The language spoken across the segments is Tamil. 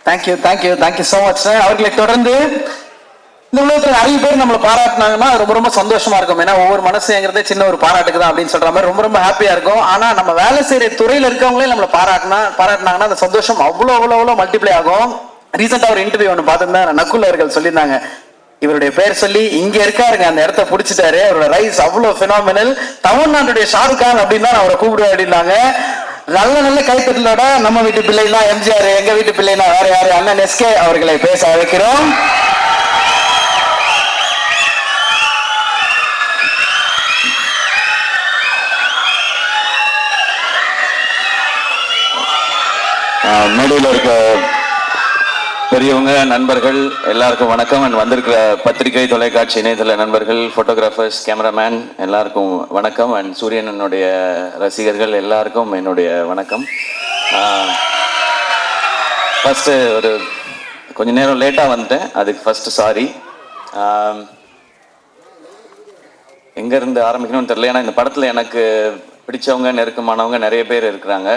Thank you so much sir. அவர்களை தொடர்ந்து இந்த உலகத்தில் நிறைய பேர் நம்மளை பாராட்டினாங்கன்னா ரொம்ப ரொம்ப சந்தோஷமா இருக்கும். ஏன்னா ஒவ்வொரு மனசுங்கிறதே சின்ன ஒரு பாராட்டுக்கு தான் அப்படின்னு சொல்ற மாதிரி ரொம்ப ரொம்ப ஹாப்பியா இருக்கும். ஆனா நம்ம வேலை செய்யற துறையில இருக்கவங்களே நம்மளை பாராட்டினாங்கன்னா அந்த சந்தோஷம் அவ்வளோ மல்டிப்ளை ஆகும். ரீசெண்டா ஒரு இன்டர்வியூ ஒன்று பார்த்துருந்தேன், நக்குல் அவர்கள் சொல்லியிருந்தாங்க, இவருடைய பேர் சொல்லி இங்க இருக்காருங்க, அந்த இடத்த பிடிச்சிட்டாரு, அவரோட ரைஸ் அவ்வளோ பினாமினல், தமிழ்நாட்டுடைய ஷாருக் கான் அப்படின்னு தான் அவரை கூப்பிடுவேன் அப்படின்னாங்க. நல்ல கைத்தட்டலோட நம்ம வீட்டு பிள்ளைனா எம்ஜிஆர், எங்க வீட்டு பிள்ளைனா வேற யாரு, அண்ணன் எஸ்கே அவர்களை பேச அழைக்கிறோம். மேடையில் இருக்க பெரியவங்க, நண்பர்கள் எல்லாருக்கும் வணக்கம். அண்ட் வந்திருக்கிற பத்திரிகை, தொலைக்காட்சி, இணையதள நண்பர்கள், போட்டோகிராஃபர்ஸ், கேமராமேன் எல்லாருக்கும் வணக்கம். அண்ட் சூரியனனுடைய ரசிகர்கள் எல்லாருக்கும் என்னுடைய வணக்கம். ஃபஸ்ட்டு ஒரு கொஞ்ச நேரம் லேட்டாக வந்துட்டேன், அதுக்கு ஃபஸ்ட்டு சாரி. எங்கேருந்து ஆரம்பிக்கணும்னு தெரியல, ஏன்னா இந்த படத்தில் எனக்கு பிடிச்சவங்க, நெருக்கமானவங்க நிறைய பேர் இருக்கிறாங்க.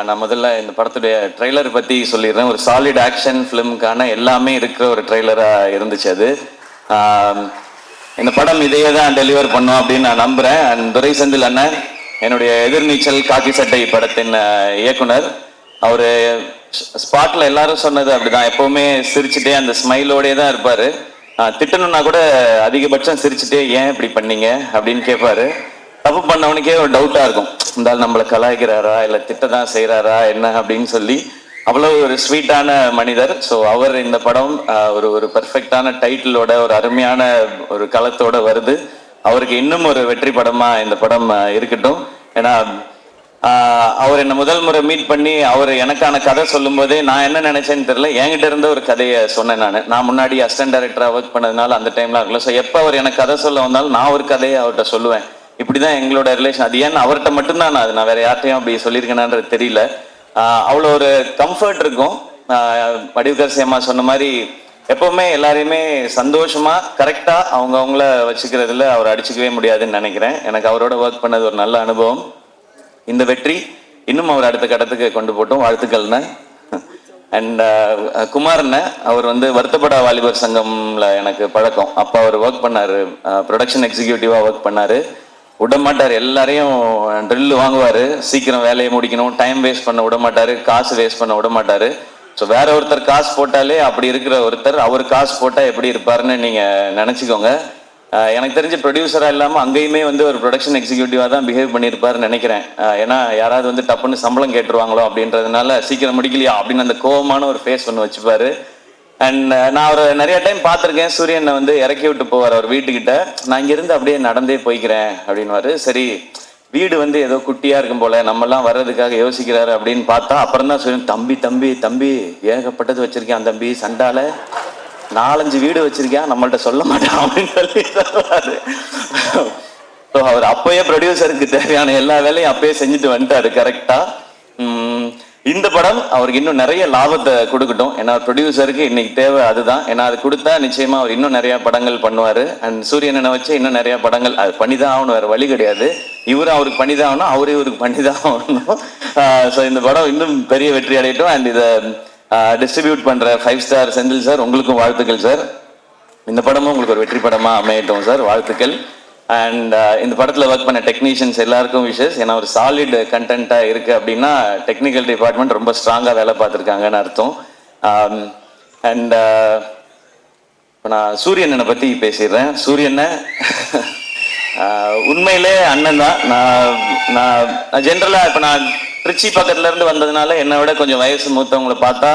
நான் முதல்ல இந்த படத்துடைய ட்ரெய்லர் பற்றி சொல்லிடுறேன். ஒரு சாலிட் ஆக்ஷன் ஃபிலிமுக்கான எல்லாமே இருக்கிற ஒரு ட்ரெய்லராக இருந்துச்சு அது. இந்த படம் இதையே தான் டெலிவர் பண்ணோம் அப்படின்னு நான் நம்புகிறேன். அண்ட் துரை செந்தில் அண்ணன், என்னுடைய எதிர்நீச்சல் காக்கி சட்டை படத்தின் இயக்குனர், அவர் ஸ்பாட்டில் எல்லாரும் சொன்னது அப்படிதான், எப்போவுமே சிரிச்சுட்டே அந்த ஸ்மைலோடே தான் இருப்பார். திட்டணும்னா கூட அதிகபட்சம் சிரிச்சுட்டே ஏன் இப்படி பண்ணீங்க அப்படின்னு கேட்பாரு. தப்பு பண்ணவனுக்கே ஒரு டவுட்டாக இருக்கும், இருந்தாலும் நம்மளை கலாய்க்கிறாரா இல்லை திட்ட தான் செய்கிறாரா என்ன அப்படின்னு சொல்லி. அவ்வளோ ஒரு ஸ்வீட்டான மனிதர். ஸோ அவர் இந்த படம் ஒரு பெர்ஃபெக்டான டைட்டிலோட, ஒரு அருமையான ஒரு களத்தோட வருது. அவருக்கு இன்னும் ஒரு வெற்றி படமாக இந்த படம் இருக்கட்டும். ஏன்னா அவர் என்னை முதல் முறை மீட் பண்ணி அவர் எனக்கான கதை சொல்லும் போதே நான் என்ன நினைச்சேன்னு தெரியல, என்கிட்ட இருந்த ஒரு கதையை சொன்னேன். நான் முன்னாடி அசிஸ்டன்ட் டைரக்டராக ஒர்க் பண்ணதுனால அந்த டைம்லாம் இருக்கல. ஸோ எப்போ அவர் எனக்கு கதை சொல்ல வந்தாலும் நான் ஒரு கதையை அவர்கிட்ட சொல்லுவேன். இப்படிதான் எங்களோட ரிலேஷன். அது ஏன்னு அவர்கிட்ட மட்டும்தான் நான் வேற யார்ட்டையும் அப்படி சொல்லியிருக்கேனான்றது தெரியல. அவ்வளோ ஒரு கம்ஃபர்ட் இருக்கும். வடிவுக்கரசி அம்மா சொன்ன மாதிரி எப்பவுமே எல்லாரையுமே சந்தோஷமா கரெக்டா அவங்கள வச்சுக்கிறதுல அவர் அடிச்சுக்கவே முடியாதுன்னு நினைக்கிறேன். எனக்கு அவரோட ஒர்க் பண்ணது ஒரு நல்ல அனுபவம். இந்த வெற்றி இன்னும் அவர் அடுத்த கட்டத்துக்கு கொண்டு போட்டோம், வாழ்த்துக்கள்னு. அண்ட் குமார்னு, அவர் வருத்தப்படா வாலிபர் சங்கம்ல எனக்கு பழக்கம். அப்போ அவர் ஒர்க் பண்ணாரு, ப்ரொடக்ஷன் எக்ஸிக்யூட்டிவா ஒர்க் பண்ணாரு. விட மாட்டார், எல்லாரையும் ட்ரில் வாங்குவார், சீக்கிரம் வேலையை முடிக்கணும், டைம் வேஸ்ட் பண்ண விட மாட்டார், காசு வேஸ்ட் பண்ண விட மாட்டார். ஸோ வேற ஒருத்தர் காசு போட்டாலே அப்படி இருக்கிற ஒருத்தர் அவர் காசு போட்டால் எப்படி இருப்பாருன்னு நீங்கள் நினச்சிக்கோங்க. எனக்கு தெரிஞ்ச ப்ரொடியூசராக இல்லாமல் அங்கேயுமே ஒரு ப்ரொடக்ஷன் எக்ஸிக்யூட்டிவாக தான் பிஹேவ் பண்ணியிருப்பாருன்னு நினைக்கிறேன். ஏன்னா யாராவது டப்புன்னு சம்பளம் கேட்டுருவாங்களோ அப்படின்றதுனால சீக்கிரம் முடிக்கலையா அப்படின்னு அந்த கோவமான ஒரு ஃபேஸ் ஒன்று வச்சுப்பாரு. அண்ட் நான் அவரை நிறைய டைம் பார்த்துருக்கேன். சூரியனை இறக்கி விட்டு போவார் அவர் வீட்டுக்கிட்ட. நான் இங்கேருந்து அப்படியே நடந்தே போய்க்கிறேன் அப்படின்வாரு. சரி, வீடு ஏதோ குட்டியாக இருக்கும் போல, நம்மலாம் வர்றதுக்காக யோசிக்கிறாரு அப்படின்னு பார்த்தா அப்புறம் தான் சூரியன், தம்பி தம்பி தம்பி ஏகப்பட்டது வச்சிருக்கேன் தம்பி, சண்டால 4-5 வீடு வச்சிருக்கேன், நம்மள்ட்ட சொல்ல மாட்டான் அப்படின்னு சொல்லி சொல்லுவாரு. ஸோ அவர் அப்பயே ப்ரொடியூசருக்கு தேவையான எல்லா வேலையும் அப்பயே செஞ்சுட்டு வந்துட்டாரு கரெக்டா. இந்த படம் அவருக்கு இன்னும் நிறைய லாபத்தை கொடுக்கட்டும். ஏன்னா ப்ரொடியூசருக்கு இன்னைக்கு தேவை அதுதான். ஏன்னா அது கொடுத்தா நிச்சயமா அவர் இன்னும் நிறைய படங்கள் பண்ணுவார். அண்ட் சூரியனை வச்சு இன்னும் நிறைய படங்கள் அது பண்ணிதான் ஆகணும், வேறு வழி கிடையாது. இவரும் அவருக்கு பண்ணிதான் ஆகணும், அவரே இவருக்கு பண்ணிதான் ஆகணும். ஸோ இந்த படம் இன்னும் பெரிய வெற்றி அடையட்டும். அண்ட் இதை டிஸ்ட்ரிபியூட் பண்ணுற 5 ஸ்டார் செந்தில் சார், உங்களுக்கும் வாழ்த்துக்கள் சார். இந்த படமும் உங்களுக்கு ஒரு வெற்றி படமாக அமையட்டும் சார், வாழ்த்துக்கள். அண்ட் இந்த படத்தில் ஒர்க் பண்ண டெக்னீஷியன்ஸ் எல்லாருக்கும் விஷஸ். ஏன்னா ஒரு சாலிட் கண்டென்ட்டாக இருக்குது அப்படின்னா டெக்னிக்கல் டிபார்ட்மெண்ட் ரொம்ப ஸ்ட்ராங்காக வேலை பார்த்துருக்காங்கன்னு அர்த்தம். அண்ட் இப்போ நான் சூரியனை பற்றி பேசிடுறேன். சூரியனை உண்மையிலே அண்ணன் தான். நான் ஜென்ரலாக இப்போ நான் திருச்சி பக்கத்துலேருந்து வந்ததுனால என்னை விட கொஞ்சம் வயசு மூத்தவங்களை பார்த்தா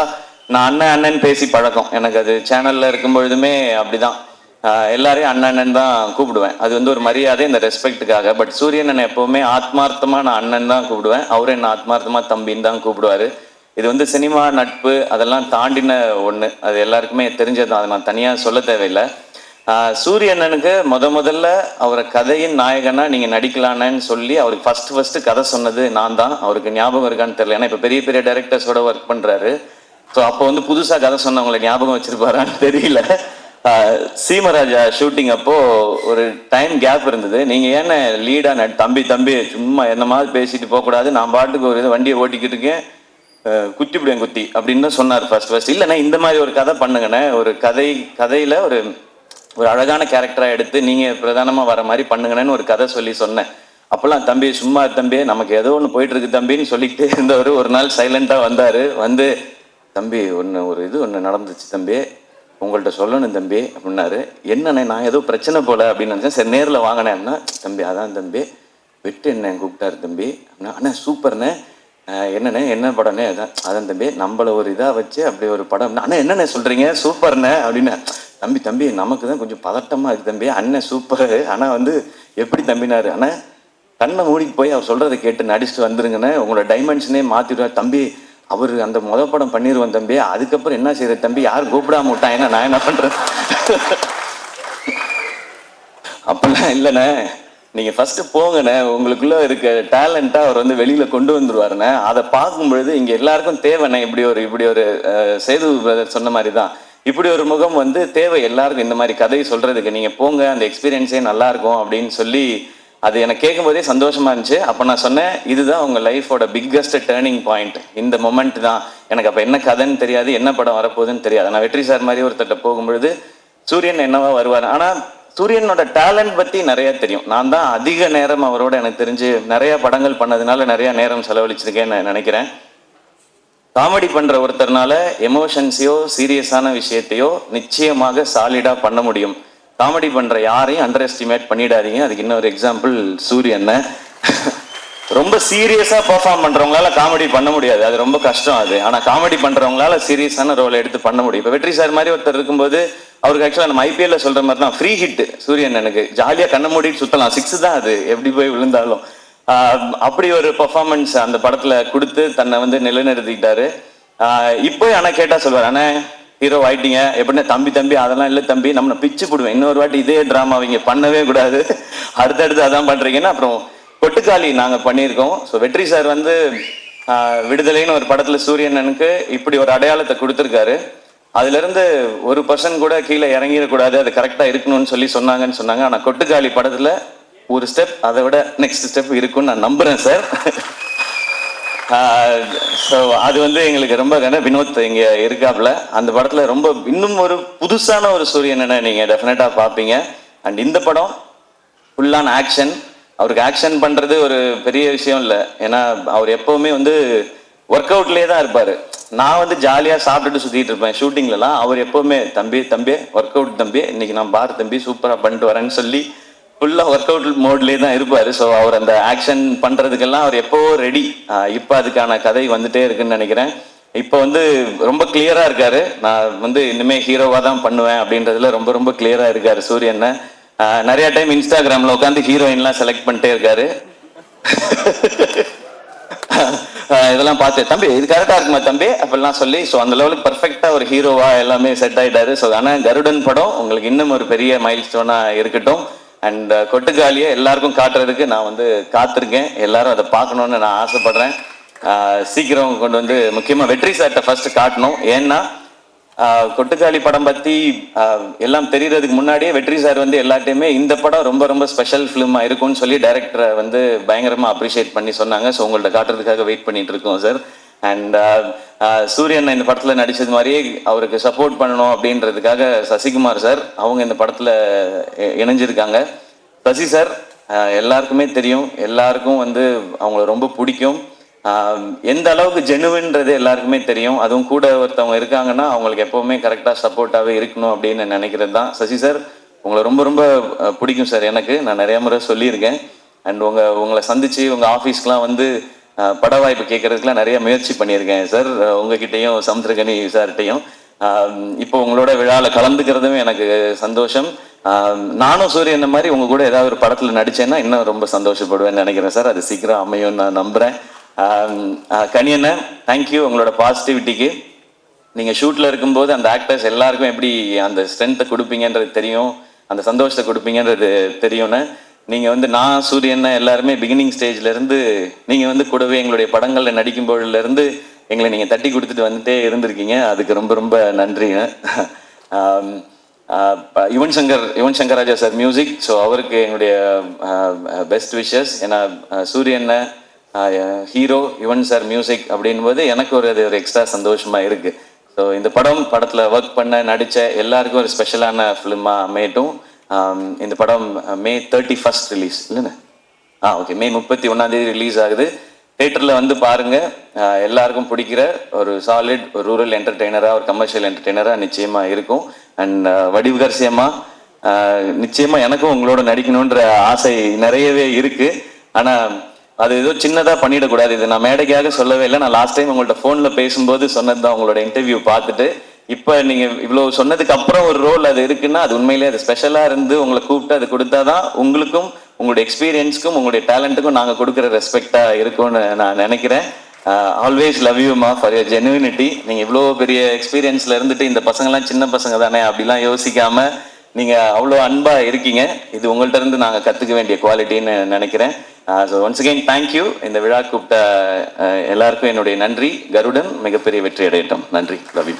நான் அண்ணன் பேசி பழக்கம். எனக்கு அது சேனலில் இருக்கும் பொழுதுமே அப்படிதான், எல்லாரையும் அண்ணன் தான் கூப்பிடுவேன். அது ஒரு மரியாதை, இந்த ரெஸ்பெக்டுக்காக. பட் சூரியன் எப்பவுமே ஆத்மார்த்தமா நான் அண்ணன் தான் கூப்பிடுவேன், அவரும் என்ன ஆத்மார்த்தமா தம்பின்னு தான் கூப்பிடுவாரு. இது சினிமா நட்பு அதெல்லாம் தாண்டின ஒண்ணு, அது எல்லாருக்குமே தெரிஞ்சது, அதை நான் தனியா சொல்ல தேவையில்லை. சூரியண்ணனுக்கு முதல்ல அவரை கதையின் நாயகனா நீங்க நடிக்கலான்னு சொல்லி அவருக்கு ஃபர்ஸ்ட் கதை சொன்னது நான் தான். அவருக்கு ஞாபகம் இருக்கான்னு தெரியல, ஏன்னா இப்ப பெரிய பெரிய டைரக்டர்ஸோட ஒர்க் பண்றாரு. ஸோ அப்போ புதுசா கதை சொன்னவங்களை ஞாபகம் வச்சிருப்பாரான்னு தெரியல. சீமராஜா ஷூட்டிங் அப்போ ஒரு டைம் கேப் இருந்தது. நீங்க ஏன்னா லீடா தம்பி சும்மா என்ன மாதிரி பேசிட்டு போகக்கூடாது, நான் பாட்டுக்கு ஒரு வண்டியை ஓட்டிக்கிட்டு இருக்கேன், குத்திவிடுவேன் குத்தி அப்படின்னு தான் சொன்னார் ஃபர்ஸ்ட். இல்லைண்ணே இந்த மாதிரி ஒரு கதை பண்ணுங்கண்ணே, ஒரு கதையில் ஒரு ஒரு அழகான கேரக்டராக எடுத்து நீங்கள் பிரதானமாக வர மாதிரி பண்ணுங்கன்னு ஒரு கதை சொல்லி சொன்னேன். அப்போல்லாம் தம்பி சும்மா தம்பி நமக்கு ஏதோ ஒன்று போயிட்டு இருக்கு தம்பின்னு சொல்லிக்கிட்டே இருந்தவர் ஒரு நாள் சைலண்டாக வந்தார். வந்து தம்பி ஒன்று நடந்துச்சு தம்பி, உங்கள்கிட்ட சொல்லணும் தம்பி அப்படின்னாரு. என்னண்ணே நான் ஏதோ பிரச்சனை போல அப்படின்னு நினச்சேன். சரி நேரில் வாங்கினேன்னா தம்பி அதான் தம்பி வெட்டு என்ன கூப்பிட்டாரு தம்பி அப்படின்னா, அண்ணா சூப்பர்ண்ணே என்னண்ணே என்ன படம்னே அதான் தம்பி நம்மளை ஒரு இதாக வச்சு அப்படி ஒரு படம். அண்ணா என்னண்ணே சொல்கிறீங்க சூப்பர்ண்ணே அப்படின்னு. தம்பி நமக்கு தான் கொஞ்சம் பதட்டமாக இருக்குது தம்பி, அண்ணன் சூப்பரு ஆனால் வந்து எப்படி தம்பினாரு. ஆனால் கண்ணை மூடிக்கு போய் அவர் சொல்கிறத கேட்டு நடிச்சுட்டு வந்துருங்கண்ணே, உங்களோட டைமென்ஷனே மாற்றிடுவார் தம்பி. அவர் அந்த படம் பண்ணிடுவோம் தம்பி, அதுக்கப்புறம் என்ன செய்யறது தம்பி, யாரும் கூப்பிடாம விட்டான், ஏன்னா நான் என்ன பண்ணுறேன். அப்படிலாம் இல்லைண்ணே, நீங்கள் ஃபஸ்ட்டு போங்கண்ணே, உங்களுக்குள்ளே இருக்க டேலண்ட்டாக அவர் வந்து வெளியில் கொண்டு வந்துடுவாருண்ணே. அதை பார்க்கும்பொழுது இங்கே எல்லாருக்கும் தேவைண்ணே. இப்படி ஒரு சேது பிரதர் சொன்ன மாதிரி தான், இப்படி ஒரு முகம் வந்து தேவை எல்லாருக்கும். இந்த மாதிரி கதையை சொல்கிறதுக்கு நீங்கள் போங்க, அந்த எக்ஸ்பீரியன்ஸே நல்லாயிருக்கும் அப்படின்னு சொல்லி அது எனக்கு கேட்கும் போதே சந்தோஷமாக இருந்துச்சு. அப்போ நான் சொன்னேன், இதுதான் உங்கள் லைஃபோட பிக்கஸ்ட் டேர்னிங் பாயிண்ட், இந்த மொமெண்ட் தான். எனக்கு அப்போ என்ன கதைன்னு தெரியாது, என்ன படம் வரப்போகுதுன்னு தெரியாது. நான் வெற்றி சார் மாதிரி ஒருத்தட்ட போகும்பொழுது சூரியன் என்னவா வருவார், ஆனால் சூரியனோட டேலண்ட் பற்றி நிறையா தெரியும். நான் தான் அதிக நேரம் அவரோட எனக்கு தெரிஞ்சு நிறையா படங்கள் பண்ணதுனால நிறையா நேரம் செலவழிச்சிருக்கேன்னு நினைக்கிறேன். காமெடி பண்ணுற ஒருத்தர்னால எமோஷன்ஸையோ சீரியஸான விஷயத்தையோ நிச்சயமாக சாலிடாக பண்ண முடியும். காமெடி பண்ணுற யாரையும் அண்டர் எஸ்டிமேட் பண்ணிடாதீங்க. அதுக்கு இன்னொரு எக்ஸாம்பிள் சூரியன். ரொம்ப சீரியஸாக பெர்ஃபார்ம் பண்ணுறவங்களால காமெடி பண்ண முடியாது, அது ரொம்ப கஷ்டம் அது. ஆனால் காமெடி பண்ணுறவங்களால சீரியஸான ரோல் எடுத்து பண்ண முடியும். இப்போ வெற்றி சார் மாதிரி ஒருத்தர் இருக்கும்போது அவருக்கு ஆக்சுவலாக நம்ம ஐபிஎல்ல சொல்கிற மாதிரி தான் ஃப்ரீ ஹிட் சூரியன். எனக்கு ஜாலியாக கண்ணை மூடிட்டு சுற்றலாம், 6 தான் அது எப்படி போய் விழுந்தாலும். அப்படி ஒரு பெர்ஃபார்மன்ஸ் அந்த படத்தில் கொடுத்து தன்னை வந்து நிலைநிறுத்திக்கிட்டாரு. இப்போ ஆனால் கேட்டால் சொல்வார், அண்ணே ஹீரோ ஆயிட்டீங்க எப்படின்னா, தம்பி அதெல்லாம் இல்லை தம்பி, நம்ம பிச்சு போடுவேன், இன்னொரு வாட்டி இதே ட்ராமா அவங்க பண்ணவே கூடாது, அடுத்தடுத்து அதான் பண்ணுறீங்கன்னா. அப்புறம் கொட்டுக்காளி நாங்கள் பண்ணியிருக்கோம். ஸோ வெற்றி சார் வந்து விடுதலைன்னு ஒரு படத்தில் சூரியனனுக்கு இப்படி ஒரு அடையாளத்தை கொடுத்துருக்காரு. அதுலேருந்து 1% கூட கீழே இறங்கிடக்கூடாது, அது கரெக்டாக இருக்கணும்னு சொன்னாங்கன்னு சொன்னாங்க. ஆனால் கொட்டுக்காளி படத்தில் ஒரு ஸ்டெப் அதை விட நெக்ஸ்ட் ஸ்டெப் இருக்குன்னு நான் நம்புகிறேன் சார். ஸோ அது வந்து எங்களுக்கு ரொம்ப வினோத் இங்கே இருக்காப்புல அந்த படத்தில் ரொம்ப இன்னும் ஒரு புதுசான ஒரு சூரியனை நீங்கள் டெஃபினட்டாக பார்ப்பீங்க. அண்ட் இந்த படம் ஃபுல்லான ஆக்ஷன். அவருக்கு ஆக்ஷன் பண்ணுறது ஒரு பெரிய விஷயம் இல்லை, ஏன்னா அவர் எப்போவுமே வந்து ஒர்க் அவுட்லேயே தான் இருப்பார். நான் வந்து ஜாலியாக சாப்பிட்டுட்டு சுற்றிட்டு இருப்பேன் ஷூட்டிங்லலாம். அவர் எப்போவுமே தம்பி ஒர்க் அவுட் தம்பி, இன்னைக்கு நான் பார் தம்பி சூப்பராக பண்ணிட்டு வரேன்னு சொல்லி ஃபுல்லாக ஒர்க் அவுட் மோட்லேயே தான் இருப்பார். ஸோ அவர் அந்த ஆக்ஷன் பண்ணுறதுக்கெல்லாம் அவர் எப்போவோ ரெடி. இப்போ அதுக்கான கதை வந்துட்டே இருக்குன்னு நினைக்கிறேன். இப்போ வந்து ரொம்ப கிளியராக இருக்காரு, நான் வந்து இனிமேல் ஹீரோவாக தான் பண்ணுவேன் அப்படின்றதுல ரொம்ப ரொம்ப கிளியராக இருக்காரு சூரியன். நிறைய டைம் இன்ஸ்டாகிராமில் உட்காந்து ஹீரோயின்லாம் செலக்ட் பண்ணிட்டே இருக்காரு. இதெல்லாம் பார்த்து தம்பி இது கரெக்டாக இருக்குமா தம்பி அப்படிலாம் சொல்லி, ஸோ அந்த லெவலுக்கு பர்ஃபெக்டாக ஒரு ஹீரோவாக எல்லாமே செட் ஆகிட்டாரு. ஸோ ஆனால் கருடன் படம் உங்களுக்கு இன்னும் ஒரு பெரிய மைல் ஸ்டோனாக இருக்கட்டும். அண்ட் கொட்டுக்காலியை எல்லாருக்கும் காட்டுறதுக்கு நான் வந்து காத்திருக்கேன். எல்லாரும் அதை பார்க்கணுன்னு நான் ஆசைப்படுறேன். சீக்கிரம் கொண்டு வந்து முக்கியமாக வெற்றி சார்ட்ட ஃபர்ஸ்ட் காட்டணும். ஏன்னா கொட்டுக்காளி படம் பற்றி எல்லாம் தெரியறதுக்கு முன்னாடியே வெற்றி சார் வந்து எல்லாத்தையுமே இந்த படம் ரொம்ப ரொம்ப ஸ்பெஷல் ஃபிலிமாக இருக்கும்னு சொல்லி டைரக்டரை வந்து பயங்கரமாக அப்ரிஷியேட் பண்ணி சொன்னாங்க. ஸோ உங்கள்ட்ட காட்டுறதுக்காக வெயிட் பண்ணிட்டு இருக்கோம் சார். அண்ட் சூரியன் இந்த படத்தில் நடித்தது மாதிரியே அவருக்கு சப்போர்ட் பண்ணணும் அப்படின்றதுக்காக சசிகுமார் சார் அவங்க இந்த படத்தில் இணைஞ்சிருக்காங்க. சசி சார் எல்லாருக்குமே தெரியும், எல்லாருக்கும் வந்து அவங்கள ரொம்ப பிடிக்கும். எந்த அளவுக்கு ஜெனுவின்றது எல்லாருக்குமே தெரியும். அதுவும் கூட ஒருத்தவங்க இருக்காங்கன்னா அவங்களுக்கு எப்போவுமே கரெக்டாக சப்போர்ட்டாகவே இருக்கணும் அப்படின்னு நினைக்கிறது தான். சசி சார் உங்களை ரொம்ப ரொம்ப பிடிக்கும் சார், எனக்கு நான் நிறைய முறை சொல்லியிருக்கேன். அண்ட் உங்களை சந்தித்து உங்கள் ஆஃபீஸ்க்கெலாம் வந்து பட வாய்ப்பு கேட்கறதுக்குலாம் நிறைய முயற்சி பண்ணியிருக்கேன் சார், உங்ககிட்டையும் சமுத்திரகனி சார்கிட்டையும். இப்போ உங்களோட விழாவில் கலந்துக்கிறதும் எனக்கு சந்தோஷம். நானும் சூரியன் மாதிரி உங்க கூட ஏதாவது ஒரு படத்தில் நடிச்சேன்னா இன்னும் ரொம்ப சந்தோஷப்படுவேன்னு நினைக்கிறேன் சார். அது சீக்கிரம் அமையும் நான் நம்புகிறேன். கனியண்ண தேங்க்யூ உங்களோட பாசிட்டிவிட்டிக்கு. நீங்கள் ஷூட்டில் இருக்கும்போது அந்த ஆக்டர்ஸ் எல்லாருக்கும் எப்படி அந்த ஸ்ட்ரென்த்தை கொடுப்பீங்கன்றது தெரியும், அந்த சந்தோஷத்தை கொடுப்பீங்கன்றது தெரியும்னு. நீங்கள் வந்து நான் சூரியன் எல்லாருமே பிகினிங் ஸ்டேஜ்லேருந்து நீங்கள் வந்து கூடவே எங்களுடைய படங்களில் நடிக்கும்போதுலேருந்து எங்களை நீங்கள் தட்டி கொடுத்துட்டு வந்துட்டே இருந்திருக்கீங்க. அதுக்கு ரொம்ப ரொம்ப நன்றிங்க. Yuvan Shankar Raja sir music, so அவருக்கு எங்களுடைய பெஸ்ட் விஷஸ். ஏன்னா சூரியனை ஹீரோ யுவன் சார் மியூசிக் அப்படின்போது எனக்கு அது ஒரு எக்ஸ்ட்ரா சந்தோஷமாக இருக்குது. ஸோ இந்த படத்தில் ஒர்க் பண்ண நடித்த எல்லாருக்கும் ஒரு ஸ்பெஷலான ஃபிலிமாக அமையட்டும். இந்த படம் May 31 ரிலீஸ் இல்லைண்ணே? ஓகே, May 31 ரிலீஸ் ஆகுது. தேட்டரில் வந்து பாருங்கள். எல்லாருக்கும் பிடிக்கிற ஒரு சாலிட் ஒரு ரூரல் என்டர்டெய்னராக ஒரு கமர்ஷியல் என்டர்டெய்னராக நிச்சயமாக இருக்கும். அண்ட் வடிவுகரசியமாக நிச்சயமாக எனக்கும் உங்களோட நடிக்கணுன்ற ஆசை நிறையவே இருக்குது. ஆனால் அது ஏதோ சின்னதாக பண்ணிடக்கூடாது. இது நான் மேடைக்காக சொல்லவே இல்லை. நான் லாஸ்ட் டைம் உங்கள்கிட்ட ஃபோனில் பேசும்போது சொன்னது தான். உங்களோட இன்டர்வியூ பார்த்துட்டு இப்போ நீங்கள் இவ்வளோ சொன்னதுக்கு அப்புறம் ஒரு ரோல் அது இருக்குன்னா அது உண்மையிலேயே அது ஸ்பெஷலாக இருந்து உங்களை கூப்பிட்டு அது கொடுத்தா தான் உங்களுக்கும் உங்களுடைய எக்ஸ்பீரியன்ஸ்க்கும் உங்களுடைய டேலண்ட்டுக்கும் நாங்கள் கொடுக்குற ரெஸ்பெக்டாக இருக்கும்னு நான் நினைக்கிறேன். Always love you ma'am for your genuinity. நீங்கள் இவ்வளோ பெரிய எக்ஸ்பீரியன்ஸில் இருந்துட்டு இந்த பசங்கள்லாம் சின்ன பசங்க தானே அப்படிலாம் யோசிக்காமல் நீங்கள் அவ்வளோ அன்பாக இருக்கீங்க. இது உங்கள்கிட்ட இருந்து நாங்கள் கற்றுக்க வேண்டிய குவாலிட்டின்னு நினைக்கிறேன். So once again thank you. இந்த விழா கூப்பிட்ட எல்லாருக்கும் என்னுடைய நன்றி. கருடன் மிகப்பெரிய வெற்றி அடையட்டும். நன்றி. Love you.